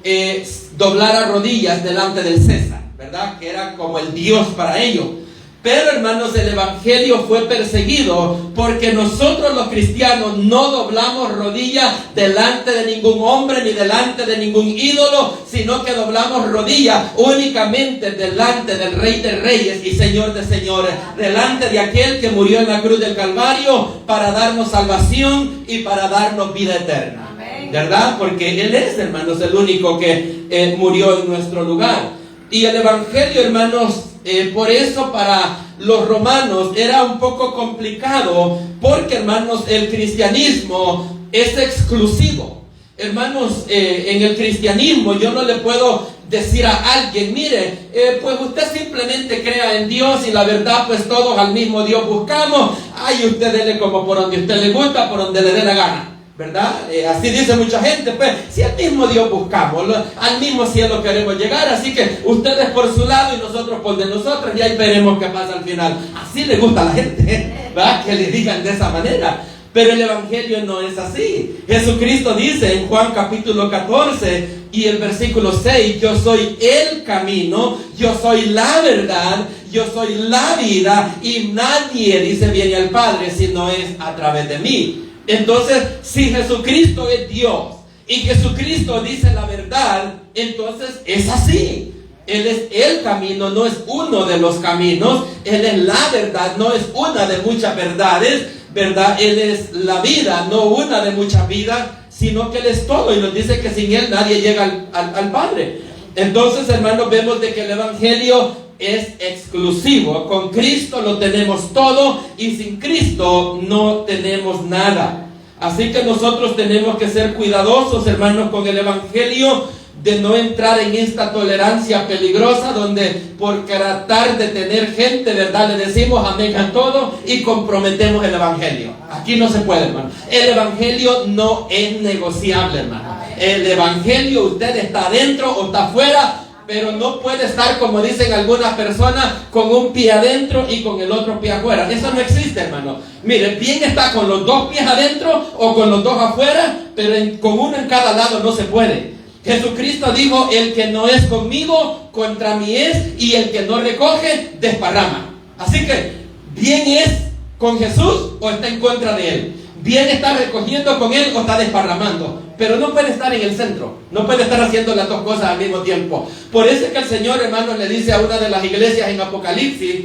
Speaker 1: doblara rodillas delante del César, ¿verdad? Que era como el Dios para ellos. Pero, hermanos, el evangelio fue perseguido porque nosotros los cristianos no doblamos rodillas delante de ningún hombre ni delante de ningún ídolo, sino que doblamos rodillas únicamente delante del Rey de Reyes y Señor de Señores, delante de aquel que murió en la cruz del Calvario para darnos salvación y para darnos vida eterna. ¿Verdad? Porque Él es, hermanos, el único que murió en nuestro lugar. Y el evangelio, hermanos, por eso para los romanos era un poco complicado, porque, hermanos, el cristianismo es exclusivo. Hermanos, en el cristianismo yo no le puedo decir a alguien, mire, pues usted simplemente crea en Dios y la verdad, pues todos al mismo Dios buscamos. Ay, usted dele como por donde usted le gusta, por donde le dé la gana. ¿Verdad? Así dice mucha gente, pues, si al mismo Dios buscamos, al mismo cielo queremos llegar, así que ustedes por su lado y nosotros por de nosotros, y ahí veremos qué pasa al final. Así le gusta a la gente, ¿verdad? Que le digan de esa manera. Pero el evangelio no es así. Jesucristo dice en Juan capítulo 14 y el versículo 6, yo soy el camino, yo soy la verdad, yo soy la vida, y nadie, dice, viene al Padre si no es a través de mí. Entonces, si Jesucristo es Dios y Jesucristo dice la verdad, entonces es así. Él es el camino, no es uno de los caminos. Él es la verdad, no es una de muchas verdades, ¿verdad? Él es la vida, no una de muchas vidas, sino que Él es todo. Y nos dice que sin Él nadie llega al Padre. Entonces, hermanos, vemos de que el evangelio es exclusivo. Con Cristo lo tenemos todo y sin Cristo no tenemos nada. Así que nosotros tenemos que ser cuidadosos, hermanos, con el evangelio, de no entrar en esta tolerancia peligrosa donde por tratar de tener gente, ¿verdad?, le decimos amén a todo y comprometemos el evangelio. Aquí no se puede, hermano. El evangelio no es negociable, hermano. El evangelio, usted está adentro o está afuera, pero no puede estar, como dicen algunas personas, con un pie adentro y con el otro pie afuera. Eso no existe, hermano. Mire, bien está con los dos pies adentro o con los dos afuera, pero con uno en cada lado no se puede. Jesucristo dijo, el que no es conmigo, contra mí es, y el que no recoge, desparrama. Así que, bien es con Jesús o está en contra de Él. Bien está recogiendo con Él o está desparramando. Pero no puede estar en el centro. No puede estar haciendo las dos cosas al mismo tiempo. Por eso es que el Señor, hermano, le dice a una de las iglesias en Apocalipsis,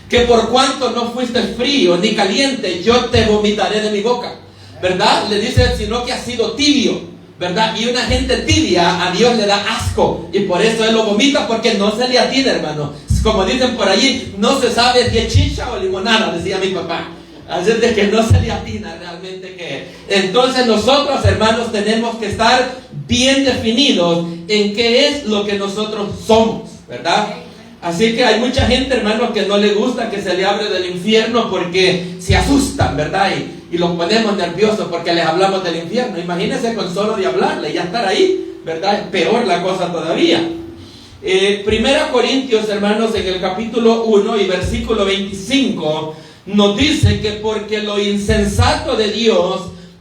Speaker 1: que por cuanto no fuiste frío ni caliente, yo te vomitaré de mi boca. ¿Verdad? Le dice, sino que has sido tibio. ¿Verdad? Y una gente tibia a Dios le da asco. Y por eso Él lo vomita, porque no se le atina, hermano. Como dicen por allí, no se sabe si es chicha o limonada, decía mi papá. Así es de que no se le atina realmente qué es. Entonces nosotros, hermanos, tenemos que estar bien definidos en qué es lo que nosotros somos, ¿verdad? Así que hay mucha gente, hermanos, que no le gusta que se le hable del infierno porque se asustan, ¿verdad? Y los ponemos nerviosos porque les hablamos del infierno. Imagínense con solo de hablarle, ya estar ahí, ¿verdad? Es peor la cosa todavía. Primera Corintios, hermanos, en el capítulo 1 y versículo 25, nos dice que porque lo insensato de Dios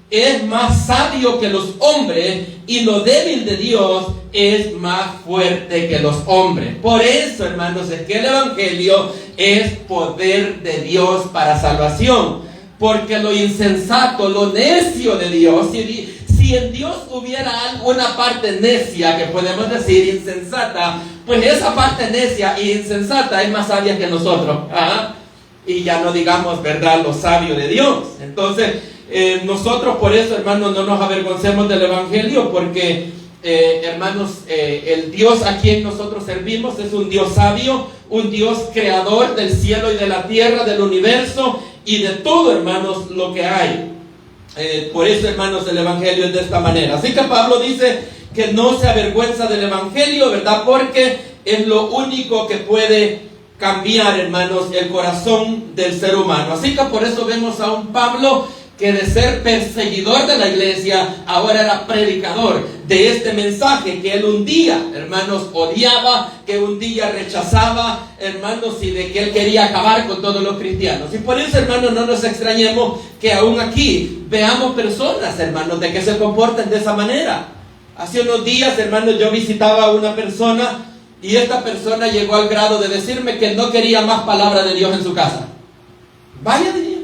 Speaker 1: es más sabio que los hombres y lo débil de Dios es más fuerte que los hombres. Por eso, hermanos, es que el evangelio es poder de Dios para salvación. Porque lo insensato, lo necio de Dios, si en Dios hubiera alguna parte necia, que podemos decir insensata, pues esa parte necia e insensata es más sabia que nosotros. ¿Ah? Y ya no digamos, ¿verdad?, lo sabio de Dios. Entonces, nosotros por eso, hermanos, no nos avergoncemos del evangelio, porque hermanos, el Dios a quien nosotros servimos es un Dios sabio, un Dios creador del cielo y de la tierra, del universo y de todo, hermanos, lo que hay. Por eso, hermanos, el Evangelio es de esta manera. Así que Pablo dice que no se avergüenza del Evangelio, ¿verdad? Porque es lo único que puede cambiar, hermanos, el corazón del ser humano. Así que por eso vemos a un Pablo que de ser perseguidor de la iglesia, ahora era predicador de este mensaje que él un día, hermanos, odiaba, que un día rechazaba, hermanos, y de que él quería acabar con todos los cristianos. Y por eso, hermanos, no nos extrañemos que aún aquí veamos personas, hermanos, de que se comportan de esa manera. Hace unos días, hermanos, yo visitaba a una persona y esta persona llegó al grado de decirme que no quería más palabra de Dios en su casa. Vaya, diría.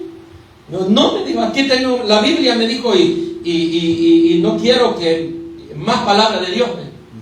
Speaker 1: No, me dijo, aquí tengo la Biblia, me dijo, y no quiero que más palabra de Dios.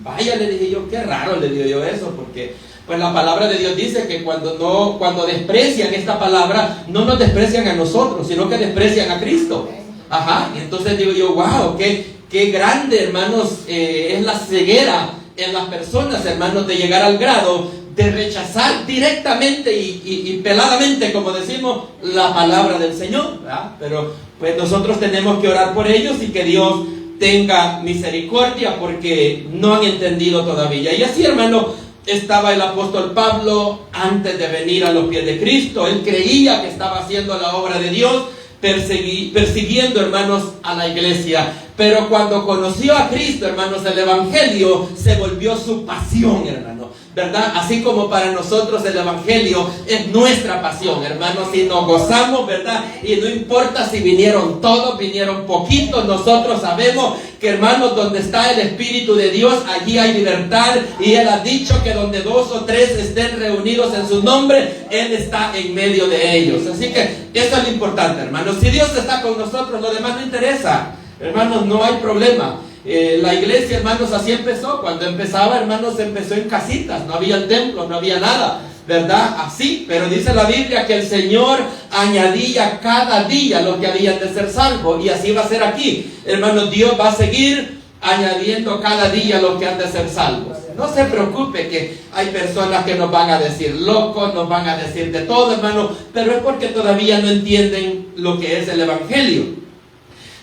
Speaker 1: Vaya, le dije yo, qué raro, le digo yo eso, porque pues la palabra de Dios dice que cuando desprecian esta palabra, no nos desprecian a nosotros, sino que desprecian a Cristo. Ajá, y entonces digo yo, wow, qué grande, hermanos, es la ceguera en las personas, hermanos, de llegar al grado de rechazar directamente y peladamente, como decimos, la palabra del Señor, ¿verdad? Pero pues nosotros tenemos que orar por ellos y que Dios tenga misericordia porque no han entendido todavía. Y así, hermano, estaba el apóstol Pablo antes de venir a los pies de Cristo. Él creía que estaba haciendo la obra de Dios, persiguiendo, hermanos, a la iglesia. Pero cuando conoció a Cristo, hermanos, el Evangelio se volvió su pasión, hermano, ¿verdad? Así como para nosotros el Evangelio es nuestra pasión, hermanos, y nos gozamos, ¿verdad? Y no importa si vinieron todos, vinieron poquitos, nosotros sabemos que, hermanos, donde está el Espíritu de Dios, allí hay libertad, y Él ha dicho que donde 2 o 3 estén reunidos en su nombre, Él está en medio de ellos. Así que eso es lo importante, hermanos. Si Dios está con nosotros, lo demás no interesa. Hermanos, no hay problema. La iglesia, hermanos, así empezó. Cuando empezaba, hermanos, empezó en casitas. No había templos, no había nada, ¿verdad? Así, pero dice la Biblia que el Señor añadía cada día los que habían de ser salvos. Y así va a ser aquí. Hermanos, Dios va a seguir añadiendo cada día los que han de ser salvos. No se preocupe que hay personas que nos van a decir locos, nos van a decir de todo, hermano, pero es porque todavía no entienden lo que es el Evangelio.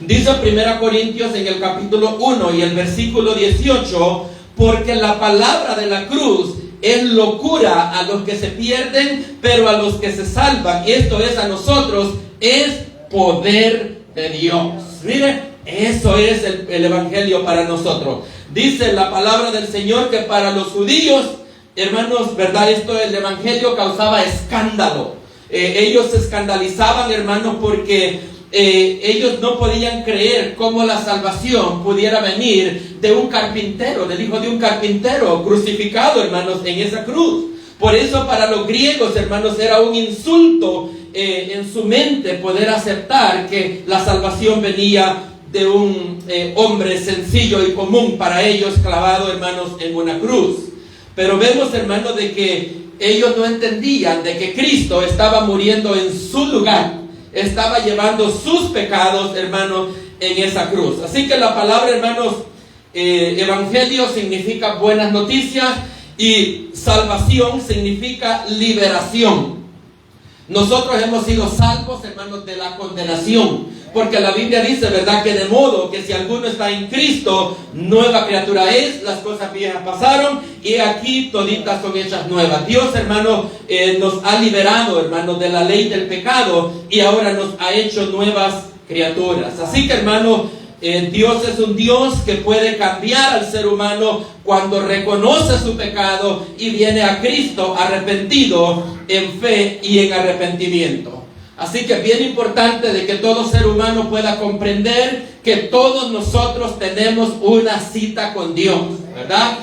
Speaker 1: Dice 1 Corintios en el capítulo 1 y el versículo 18, porque la palabra de la cruz es locura a los que se pierden, pero a los que se salvan, esto es a nosotros, es poder de Dios. Mire, eso es el Evangelio para nosotros. Dice la palabra del Señor que para los judíos, hermanos, ¿verdad? El Evangelio causaba escándalo. Ellos se escandalizaban, hermanos, porque ellos no podían creer cómo la salvación pudiera venir de un carpintero, del hijo de un carpintero crucificado, hermanos, en esa cruz. Por eso para los griegos, hermanos, era un insulto en su mente poder aceptar que la salvación venía de un hombre sencillo y común para ellos, clavado, hermanos, en una cruz. Pero vemos, hermanos, de que ellos no entendían de que Cristo estaba muriendo en su lugar, estaba llevando sus pecados, hermanos, en esa cruz. Así que la palabra, hermanos, evangelio significa buenas noticias y salvación significa liberación. Nosotros hemos sido salvos, hermanos, de la condenación, porque la Biblia dice, ¿verdad?, que de modo que si alguno está en Cristo, nueva criatura es, las cosas viejas pasaron y aquí toditas son hechas nuevas. Dios, hermanos, nos ha liberado, hermanos, de la ley del pecado y ahora nos ha hecho nuevas criaturas. Así que, hermanos, Dios es un Dios que puede cambiar al ser humano cuando reconoce su pecado y viene a Cristo arrepentido en fe y en arrepentimiento. Así que es bien importante de que todo ser humano pueda comprender que todos nosotros tenemos una cita con Dios, ¿verdad?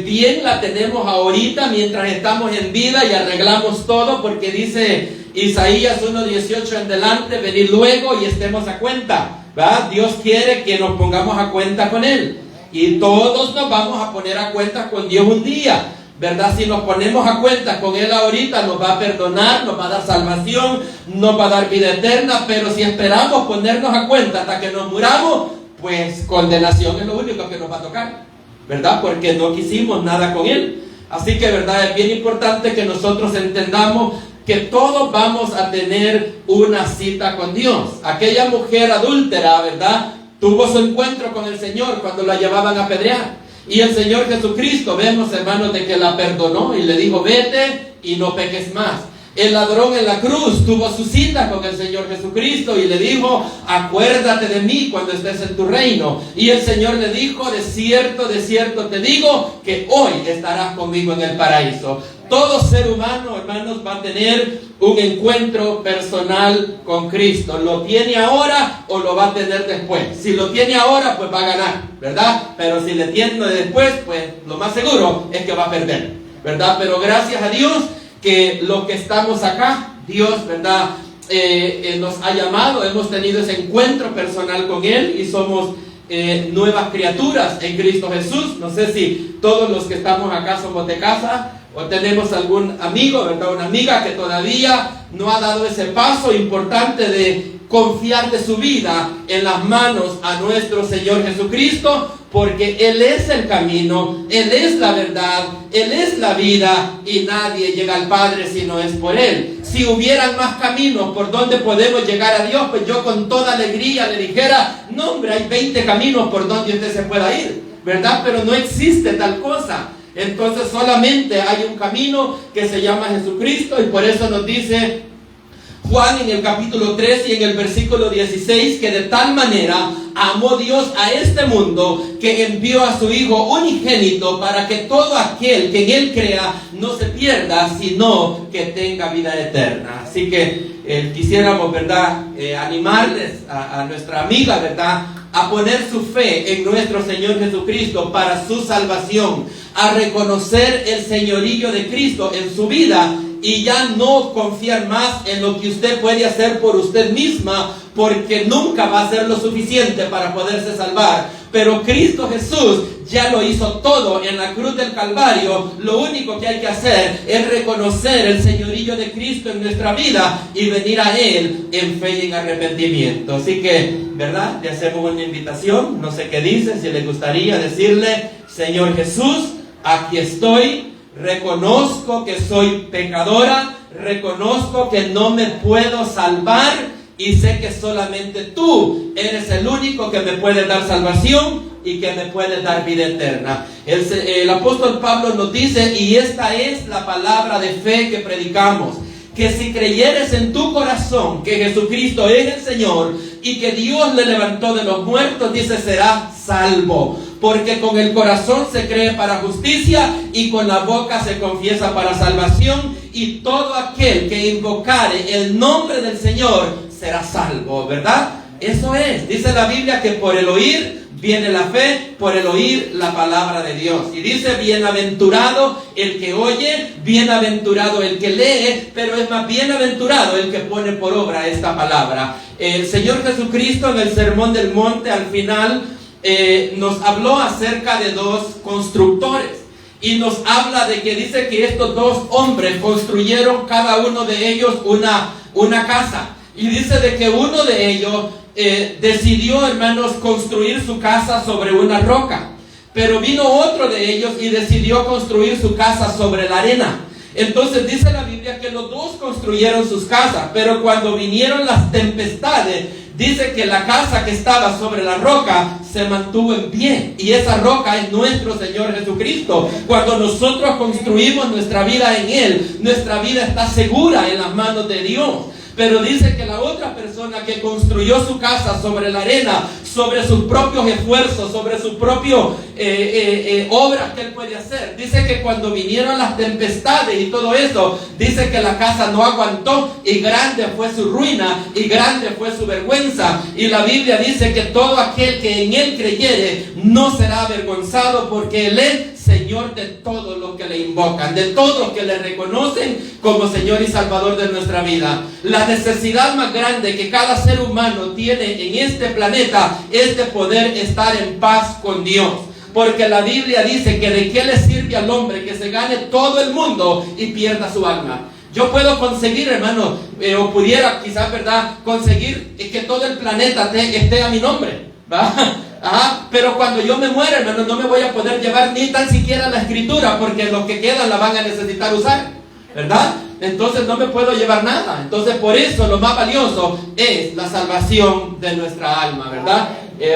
Speaker 1: Bien la tenemos ahorita mientras estamos en vida y arreglamos todo, porque dice Isaías 1:18 en delante, venid luego y estemos a cuenta, ¿verdad? Dios quiere que nos pongamos a cuenta con Él y todos nos vamos a poner a cuenta con Dios un día, ¿verdad? Si nos ponemos a cuenta con Él ahorita, nos va a perdonar, nos va a dar salvación, nos va a dar vida eterna, pero si esperamos ponernos a cuenta hasta que nos muramos, pues condenación es lo único que nos va a tocar. ¿verdad? Porque no quisimos nada con él. Así que, ¿verdad? Es bien importante que nosotros entendamos que todos vamos a tener una cita con Dios. Aquella mujer adúltera, ¿verdad?, tuvo su encuentro con el Señor cuando la llevaban a apedrear. Y el Señor Jesucristo, vemos, hermanos, de que la perdonó y le dijo, vete y no peques más. El ladrón en la cruz tuvo su cita con el Señor Jesucristo y le dijo, acuérdate de mí cuando estés en tu reino. Y el Señor le dijo, de cierto te digo, que hoy estarás conmigo en el paraíso. Todo ser humano, hermanos, va a tener un encuentro personal con Cristo. ¿Lo tiene ahora o lo va a tener después? Si lo tiene ahora, pues va a ganar, ¿verdad? Pero si le tiene después, pues lo más seguro es que va a perder, ¿verdad? Pero gracias a Dios que los que estamos acá, Dios, ¿verdad?, nos ha llamado, hemos tenido ese encuentro personal con Él y somos nuevas criaturas en Cristo Jesús. No sé si todos los que estamos acá somos de casa o tenemos algún amigo, ¿verdad?, una amiga que todavía no ha dado ese paso importante de confiar de su vida en las manos a nuestro Señor Jesucristo, porque Él es el camino, Él es la verdad, Él es la vida y nadie llega al Padre si no es por Él. Si hubieran más caminos por donde podemos llegar a Dios, pues yo con toda alegría le dijera, no hombre, hay 20 caminos por donde usted se pueda ir, ¿verdad? Pero no existe tal cosa. Entonces solamente hay un camino que se llama Jesucristo y por eso nos dice Juan en el capítulo 3 y en el versículo 16, que de tal manera amó Dios a este mundo que envió a su Hijo unigénito para que todo aquel que en Él crea no se pierda, sino que tenga vida eterna. Así que quisiéramos, ¿verdad?, animarles a nuestra amiga, ¿verdad?, a poner su fe en nuestro Señor Jesucristo para su salvación, a reconocer el señorío de Cristo en su vida y ya no confiar más en lo que usted puede hacer por usted misma, porque nunca va a ser lo suficiente para poderse salvar. Pero Cristo Jesús ya lo hizo todo en la cruz del Calvario. Lo único que hay que hacer es reconocer el señorío de Cristo en nuestra vida y venir a Él en fe y en arrepentimiento. Así que, ¿verdad?, le hacemos una invitación. No sé qué dice, si le gustaría decirle, Señor Jesús, aquí estoy. Reconozco que soy pecadora, reconozco que no me puedo salvar y sé que solamente tú eres el único que me puede dar salvación y que me puede dar vida eterna. El apóstol Pablo nos dice, y esta es la palabra de fe que predicamos, que si creyeres en tu corazón que Jesucristo es el Señor y que Dios le levantó de los muertos, dice, serás salvo. Porque con el corazón se cree para justicia y con la boca se confiesa para salvación, y todo aquel que invocare el nombre del Señor será salvo, ¿verdad? Eso es, dice la Biblia que por el oír viene la fe, por el oír la palabra de Dios. Y dice, bienaventurado el que oye, bienaventurado el que lee, pero es más bienaventurado el que pone por obra esta palabra. El Señor Jesucristo en el Sermón del Monte al final nos habló acerca de dos constructores y nos habla de que dice que estos dos hombres construyeron cada uno de ellos una casa, y dice de que uno de ellos decidió, hermanos, construir su casa sobre una roca, pero vino otro de ellos y decidió construir su casa sobre la arena. Entonces dice la Biblia que los dos construyeron sus casas, pero cuando vinieron las tempestades, dice que la casa que estaba sobre la roca se mantuvo en pie, y esa roca es nuestro Señor Jesucristo. Cuando nosotros construimos nuestra vida en Él, nuestra vida está segura en las manos de Dios. Pero dice que la otra persona que construyó su casa sobre la arena, sobre sus propios esfuerzos, sobre sus propias obras que él puede hacer, dice que cuando vinieron las tempestades y todo eso, dice que la casa no aguantó y grande fue su ruina y grande fue su vergüenza. Y la Biblia dice que todo aquel que en Él creyere no será avergonzado, porque Él es Señor de todos los que le invocan, de todos los que le reconocen como Señor y Salvador de nuestra vida. La necesidad más grande que cada ser humano tiene en este planeta es de poder estar en paz con Dios. Porque la Biblia dice que de qué le sirve al hombre que se gane todo el mundo y pierda su alma. Yo puedo conseguir, hermano, o pudiera quizás, ¿verdad?, conseguir que todo el planeta esté a mi nombre, ¿va? Pero cuando yo me muera, hermano, no me voy a poder llevar ni tan siquiera la escritura, porque los que quedan la van a necesitar usar, ¿verdad? Entonces no me puedo llevar nada. Entonces por eso lo más valioso es la salvación de nuestra alma, ¿verdad?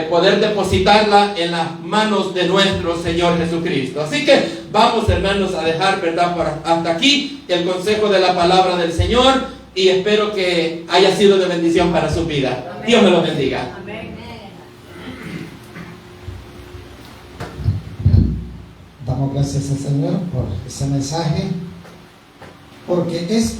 Speaker 1: Poder depositarla en las manos de nuestro Señor Jesucristo. Así que vamos, hermanos, a dejar, ¿verdad?, hasta aquí el consejo de la palabra del Señor, y espero que haya sido de bendición para su vida. Amén. Dios me lo bendiga.
Speaker 2: Amén. Damos gracias al Señor por ese mensaje, porque es